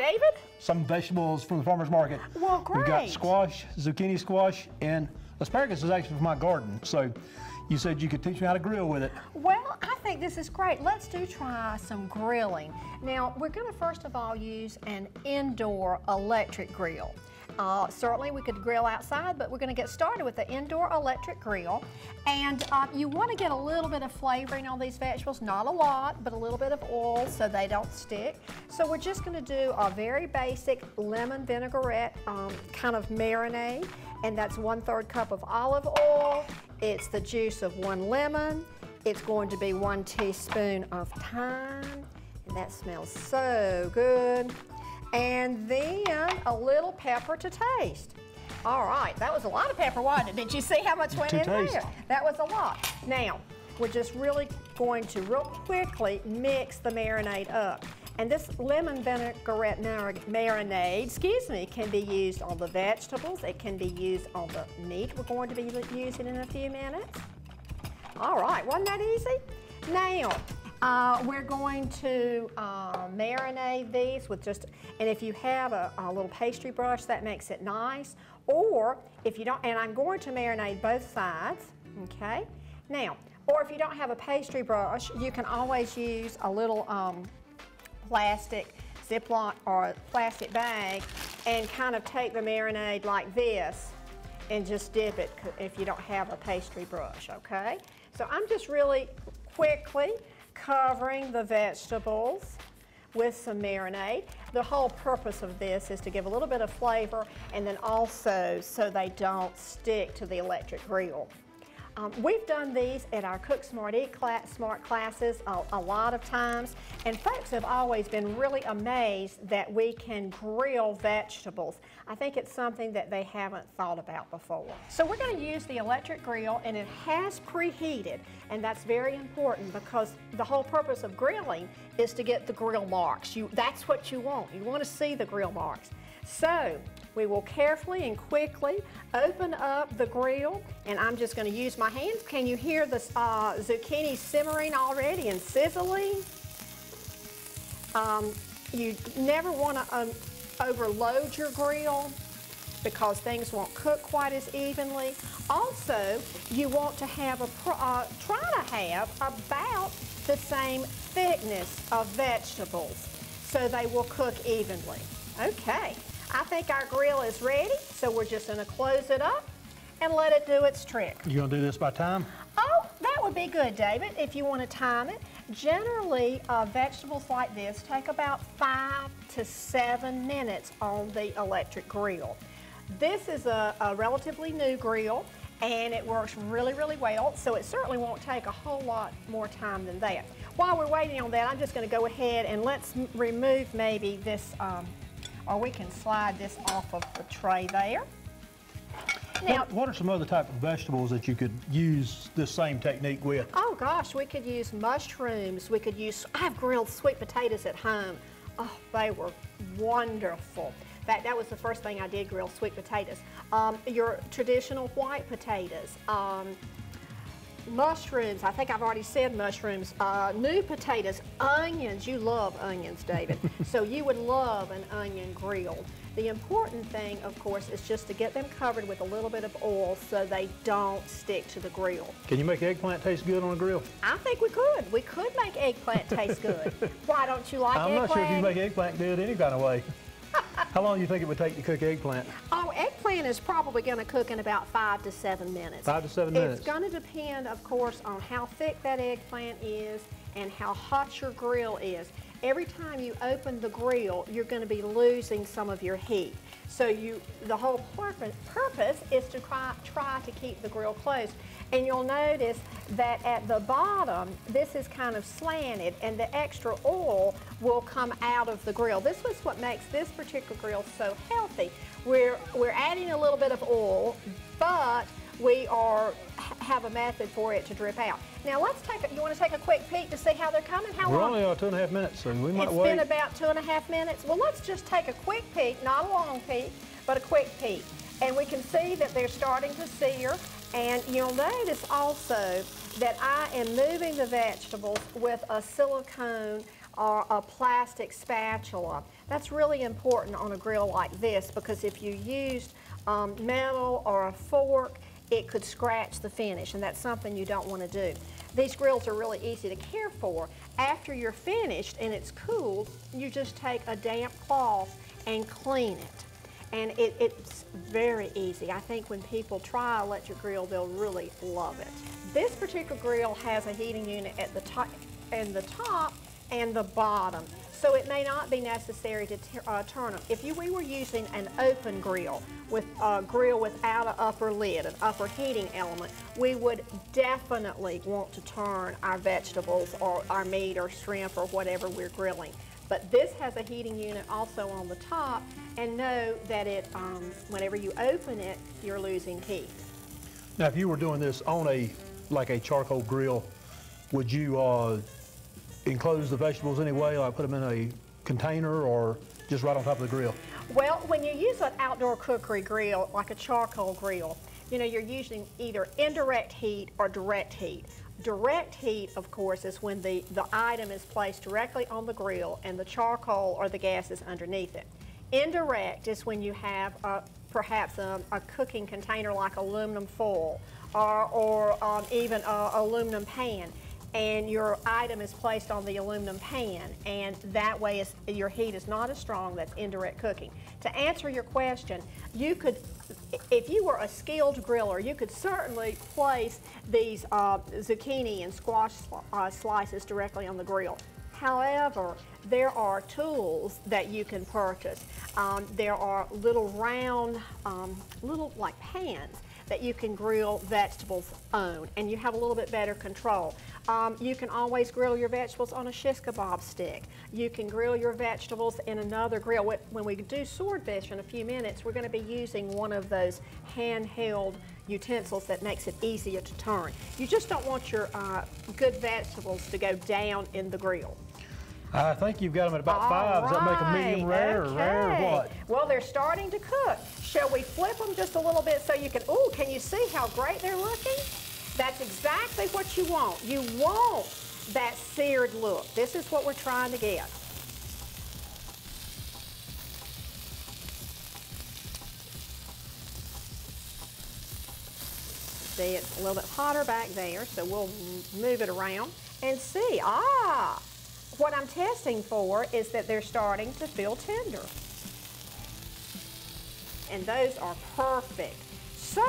David? Some vegetables from the farmer's market. Well, great. We've got squash, zucchini squash, and asparagus is actually from my garden. So you said you could teach me how to grill with it. Well, I think this is great. Let's try some grilling. Now, we're going to first of all use an indoor electric grill. Certainly we could grill outside, but we're going to get started with the indoor electric grill. And you want to get a little bit of flavoring on these vegetables, not a lot, but a little bit of oil so they don't stick. So we're just going to do a very basic lemon vinaigrette kind of marinade, and that's 1/3 cup of olive oil. It's the juice of 1 lemon. It's going to be 1 teaspoon of thyme, and that smells so good. And then a little pepper to taste. All right, that was a lot of pepper, wasn't it? Did you see how much went in there? That was a lot. Now, we're just really going to real quickly mix the marinade up. And this lemon vinaigrette marinade, can be used on the vegetables. It can be used on the meat we're going to be using in a few minutes. All right, wasn't that easy? Now, we're going to marinate these with just, and if you have a little pastry brush, that makes it nice. Or if you don't, and I'm going to marinate both sides, okay? Now, or if you don't have a pastry brush, you can always use a little plastic Ziploc or plastic bag and kind of take the marinade like this and just dip it if you don't have a pastry brush, okay? So I'm just really quickly covering the vegetables with some marinade. The whole purpose of this is to give a little bit of flavor and then also so they don't stick to the electric grill. We've done these at our Cook Smart, Eat Smart classes a lot of times, and folks have always been really amazed that we can grill vegetables. I think it's something that they haven't thought about before. So we're going to use the electric grill, and it has preheated, and that's very important because the whole purpose of grilling is to get the grill marks. That's what you want. You want to see the grill marks. So we will carefully and quickly open up the grill, and I'm just going to use my hands. Can you hear the zucchini simmering already and sizzling? You never want to overload your grill because things won't cook quite as evenly. Also, you want to have try to have about the same thickness of vegetables so they will cook evenly. Okay. I think our grill is ready, so we're just going to close it up and let it do its trick. You going to do this by time? Oh, that would be good, David, if you want to time it. Generally, vegetables like this take about 5 to 7 minutes on the electric grill. This is a relatively new grill, and it works really, really well, so it certainly won't take a whole lot more time than that. While we're waiting on that, I'm just going to go ahead and let's remove maybe this or we can slide this off of the tray there. Now, what are some other type of vegetables that you could use this same technique with? Oh gosh, we could use mushrooms. We could use, I have grilled sweet potatoes at home. Oh, they were wonderful. In fact, that was the first thing I did, grill sweet potatoes. Your traditional white potatoes. Mushrooms, I think I've already said mushrooms, new potatoes, onions. You love onions, David, so you would love an onion grill. The important thing, of course, is just to get them covered with a little bit of oil so they don't stick to the grill. Can you make eggplant taste good on a grill? I think we could. We could make eggplant taste good. Why don't you like eggplant? I'm not sure if you make eggplant good any kind of way. How long do you think it would take to cook eggplant? Oh, eggplant is probably going to cook in about 5 to 7 minutes. 5 to 7 minutes. It's going to depend, of course, on how thick that eggplant is and how hot your grill is. Every time you open the grill, you're going to be losing some of your heat. So the whole purpose is to try to keep the grill closed. And you'll notice that at the bottom, this is kind of slanted, and the extra oil will come out of the grill. This is what makes this particular grill so healthy. We're adding a little bit of oil, but we have a method for it to drip out. Now you want to take a quick peek to see how they're coming? How long? We're only on 2.5 minutes, so we might wait. It's been about 2.5 minutes. Well, let's just take a quick peek, not a long peek, but a quick peek. And we can see that they're starting to sear. And you'll notice also that I am moving the vegetables with a silicone or a plastic spatula. That's really important on a grill like this, because if you used metal or a fork, it could scratch the finish, and that's something you don't want to do. These grills are really easy to care for. After you're finished and it's cooled, you just take a damp cloth and clean it. And it's very easy. I think when people try electric grill, they'll really love it. This particular grill has a heating unit at the top and the bottom, so it may not be necessary to turn them. If we were using an open grill with a grill without an upper lid, an upper heating element, we would definitely want to turn our vegetables or our meat or shrimp or whatever we're grilling. But this has a heating unit also on the top, and know that it, whenever you open it, you're losing heat. Now, if you were doing this on like a charcoal grill, would you enclose the vegetables anyway, like put them in a container or just right on top of the grill? Well, when you use an outdoor cookery grill, like a charcoal grill, you know, you're using either indirect heat or direct heat. Direct heat, of course, is when the item is placed directly on the grill and the charcoal or the gas is underneath it. Indirect is when you have perhaps a cooking container like aluminum foil or even an aluminum pan, and your item is placed on the aluminum pan, and that way your heat is not as strong. That's indirect cooking. To answer your question, you could, if you were a skilled griller, you could certainly place these zucchini and squash slices directly on the grill. However, there are tools that you can purchase. There are little round, little like pans that you can grill vegetables on, and you have a little bit better control. You can always grill your vegetables on a shish kebab stick. You can grill your vegetables in another grill. When we do swordfish in a few minutes, we're going to be using one of those handheld utensils that makes it easier to turn. You just don't want your good vegetables to go down in the grill. I think you've got them at about 5. Does that make them medium rare or rare or what? Well, they're starting to cook. Shall we flip them just a little bit so you can, ooh, can you see how great they're looking? That's exactly what you want. You want that seared look. This is what we're trying to get. See, it's a little bit hotter back there, so we'll move it around and see. What I'm testing for is that they're starting to feel tender. And those are perfect. So,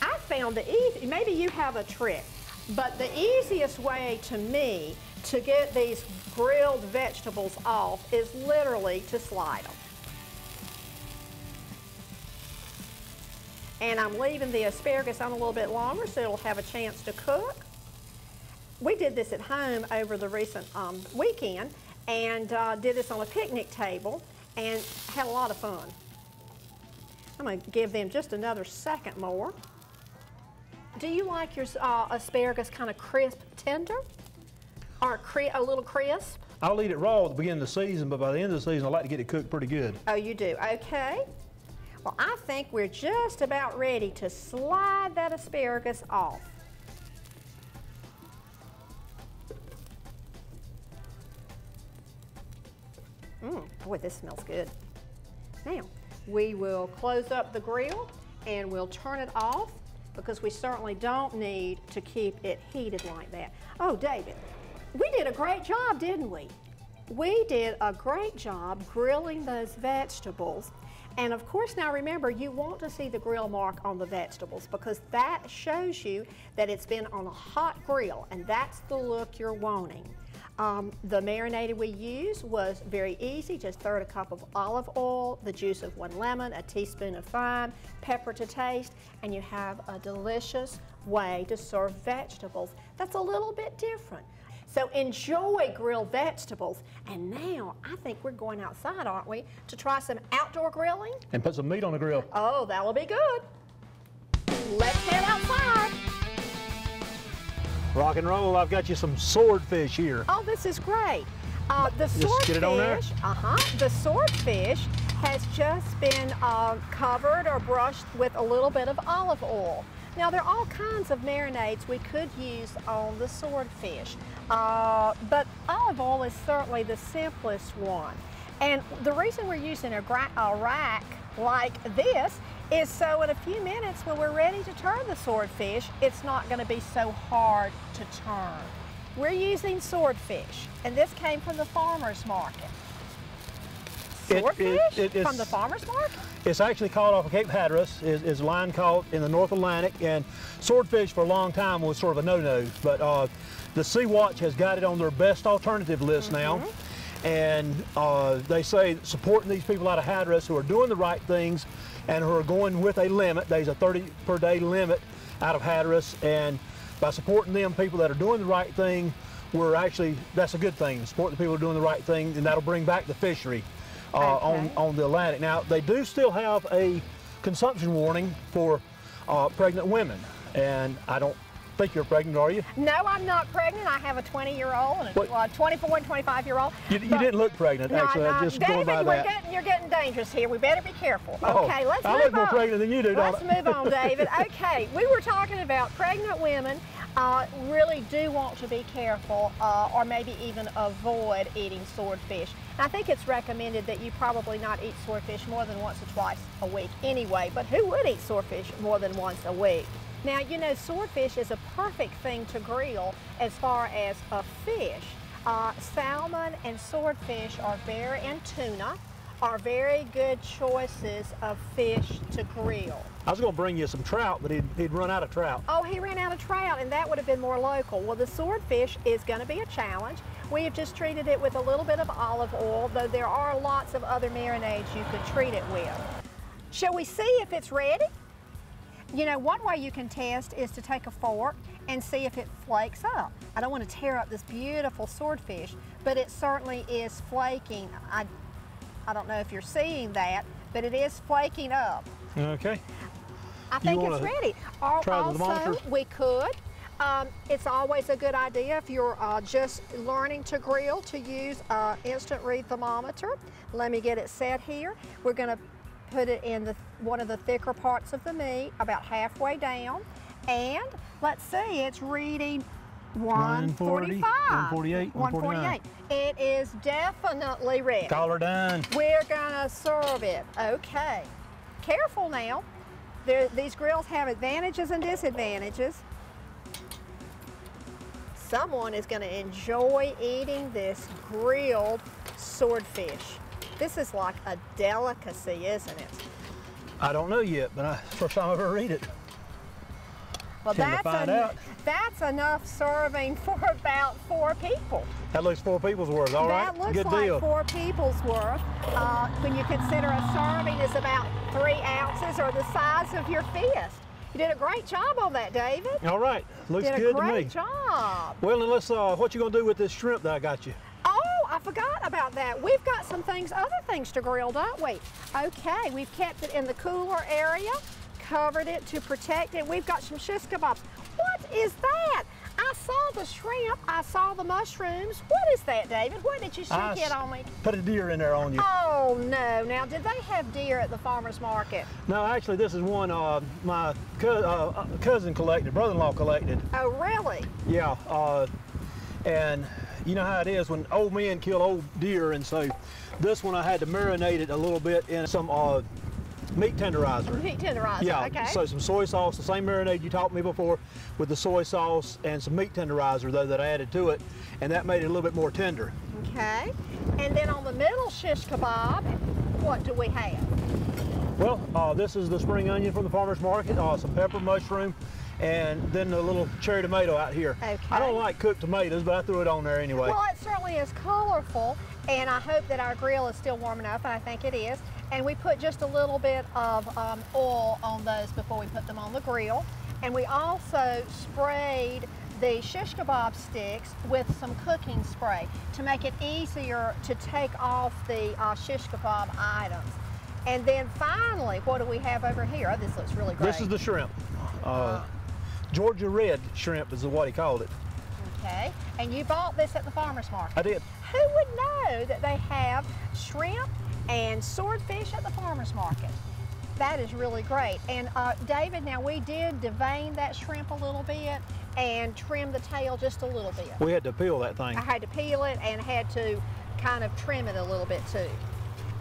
I found the easy, maybe you have a trick, but the easiest way to me to get these grilled vegetables off is literally to slide them. And I'm leaving the asparagus on a little bit longer so it'll have a chance to cook. We did this at home over the recent weekend and did this on a picnic table and had a lot of fun. I'm going to give them just another second more. Do you like your asparagus kind of crisp tender? Or a little crisp? I'll eat it raw at the beginning of the season, but by the end of the season, I like to get it cooked pretty good. Oh, you do? Okay. Well, I think we're just about ready to slide that asparagus off. Boy, this smells good. Now, we will close up the grill and we'll turn it off because we certainly don't need to keep it heated like that. Oh, David, we did a great job, didn't we? We did a great job grilling those vegetables. And of course, now remember, you want to see the grill mark on the vegetables because that shows you that it's been on a hot grill, and that's the look you're wanting. The marinade we used was very easy. Just throw a cup of olive oil, the juice of 1 lemon, a teaspoon of thyme, pepper to taste, and you have a delicious way to serve vegetables that's a little bit different. So enjoy grilled vegetables. And now I think we're going outside, aren't we, to try some outdoor grilling? And put some meat on the grill. Oh, that will be good. Let's head outside. Rock and roll, I've got you some swordfish here. Oh, this is great. The Just get it on there. The swordfish has just been covered or brushed with a little bit of olive oil. Now there are all kinds of marinades we could use on the swordfish, but olive oil is certainly the simplest one. And the reason we're using a rack like this is so in a few minutes when we're ready to turn the swordfish, it's not going to be so hard to turn. We're using swordfish, and this came from the farmer's market. Swordfish from the farmer's market? It's actually caught off of Cape Hatteras, is line caught in the North Atlantic, and swordfish for a long time was sort of a no-no, but the Sea Watch has got it on their best alternative list now, and they say supporting these people out of Hatteras who are doing the right things and who are going with a limit. There's a 30 per day limit out of Hatteras, and by supporting them, people that are doing the right thing, that's a good thing. Support the people who are doing the right thing, and that'll bring back the fishery. On the Atlantic. Now, they do still have a consumption warning for pregnant women, and I don't think you're pregnant, are you? No, I'm not pregnant. I have a 20-year-old and a 24 and 25-year-old. You didn't look pregnant, no, actually. I'm just going by that. David, you're getting dangerous here. We better be careful. Oh, okay, let's move on. I look more pregnant than you do, Let's move on, David. Okay, we were talking about pregnant women really do want to be careful or maybe even avoid eating swordfish. And I think it's recommended that you probably not eat swordfish more than once or twice a week anyway, but who would eat swordfish more than once a week? Now, you know, swordfish is a perfect thing to grill as far as a fish. Salmon and swordfish and tuna are very good choices of fish to grill. I was going to bring you some trout, but he'd run out of trout. Oh, he ran out of trout, and that would have been more local. Well, the swordfish is going to be a challenge. We have just treated it with a little bit of olive oil, though there are lots of other marinades you could treat it with. Shall we see if it's ready? You know, one way you can test is to take a fork and see if it flakes up. I don't want to tear up this beautiful swordfish, but it certainly is flaking. I don't know if you're seeing that, but it is flaking up. Okay. I think it's ready. Also, we could. It's always a good idea if you're just learning to grill to use an instant read thermometer. Let me get it set here. We're going to put it in one of the thicker parts of the meat, about halfway down. And let's see, it's reading 145. 148, 148. It is definitely ready. Call her done. We're gonna serve it. Okay. Careful now. These grills have advantages and disadvantages. Someone is gonna enjoy eating this grilled swordfish. This is like a delicacy, isn't it? I don't know yet, but first time I've ever eaten it. Well, that's enough serving for about 4 people. That looks 4 people's worth, all right? That looks good like deal. 4 people's worth. When you consider a serving is about 3 ounces or the size of your fist. You did a great job on that, David. All right, looks good to me. Did a great job. Well, then let's, what you gonna do with this shrimp that I got you? Oh, I forgot about that. We've got some other things to grill, don't we? Okay, we've kept it in the cooler area, covered it to protect it. We've got some shish kebabs. What is that? I saw the shrimp, I saw the mushrooms. What is that, David? What did you sneak it on me? Put a deer in there on you. Oh, no. Now, did they have deer at the farmer's market? No, actually, this is one my cousin collected, brother-in-law collected. Oh, really? Yeah, and you know how it is when old men kill old deer, and so this one I had to marinate it a little bit in some meat tenderizer. Meat tenderizer, yeah, okay. So some soy sauce, the same marinade you taught me before, with the soy sauce and some meat tenderizer though that I added to it, and that made it a little bit more tender. Okay, and then on the middle shish kebab, what do we have? Well, this is the spring onion from the farmer's market, some pepper, mushroom, and then a little cherry tomato out here. Okay. I don't like cooked tomatoes, but I threw it on there anyway. Well, it certainly is colorful, and I hope that our grill is still warm enough, and I think it is. And we put just a little bit of oil on those before we put them on the grill. And we also sprayed the shish kebab sticks with some cooking spray to make it easier to take off the shish kebab items. And then finally, what do we have over here? Oh, this looks really great. This is the shrimp. Georgia red shrimp is what he called it. Okay, and you bought this at the farmer's market? I did. Who would know that they have shrimp and swordfish at the farmer's market? That is really great. And David, now we did devein that shrimp a little bit and trim the tail just a little bit. We had to peel that thing. I had to peel it and had to kind of trim it a little bit too.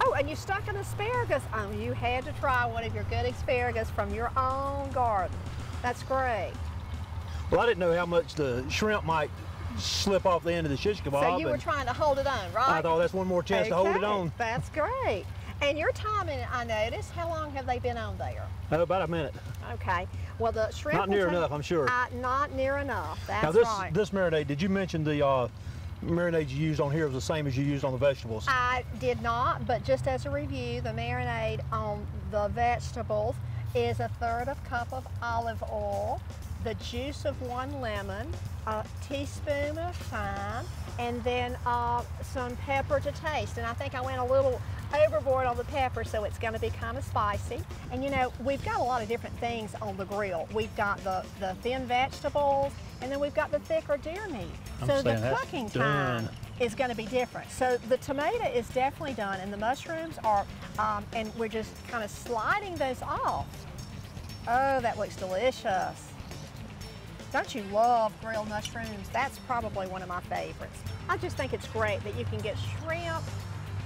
Oh, and you stuck an asparagus. Oh, you had to try one of your good asparagus from your own garden. That's great. Well, I didn't know how much the shrimp might slip off the end of the shish kebab. So you were trying to hold it on, right? I thought that's one more chance to hold it on. That's great. And your timing, I noticed, how long have they been on there? About a minute. Okay. Well, the shrimp... Not near enough, I'm sure. Not near enough, that's now this marinade, did you mention the marinade you used on here was the same as you used on the vegetables? I did not, but just as a review, the marinade on the vegetables is 1/3 cup of olive oil, the juice of 1 lemon, a teaspoon of thyme, and then some pepper to taste. And I think I went a little overboard on the pepper, so it's going to be kind of spicy. And you know, we've got a lot of different things on the grill. We've got the thin vegetables, and then we've got the thicker deer meat. So the cooking time is going to be different. So the tomato is definitely done, and the mushrooms are, and we're just kind of sliding those off. Oh, that looks delicious. Don't you love grilled mushrooms? That's probably one of my favorites. I just think it's great that you can get shrimp,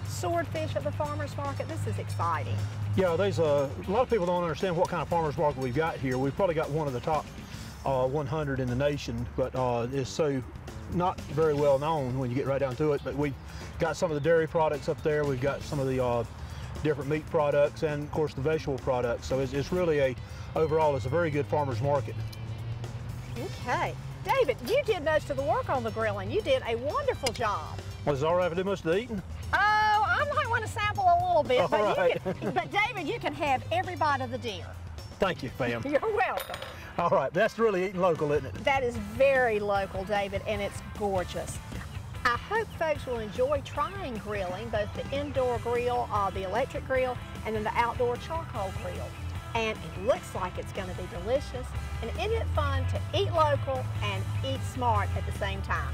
swordfish at the farmer's market. This is exciting. Yeah, there's a lot of people don't understand what kind of farmer's market we've got here. We've probably got one of the top 100 in the nation, but it's so not very well known when you get right down to it. But we've got some of the dairy products up there. We've got some of the different meat products, and of course the vegetable products. So it's really overall it's a very good farmer's market. Okay. David, you did most of the work on the grilling. You did a wonderful job. Was it all right if I do most of the eating? Oh, I might want to sample a little bit, but, right. But David, you can have every bite of the deer. Thank you, Pam. You're welcome. All right, that's really eating local, isn't it? That is very local, David, and it's gorgeous. I hope folks will enjoy trying grilling, both the indoor grill, the electric grill, and then the outdoor charcoal grill. And it looks like it's going to be delicious. And isn't it fun to eat local and eat smart at the same time?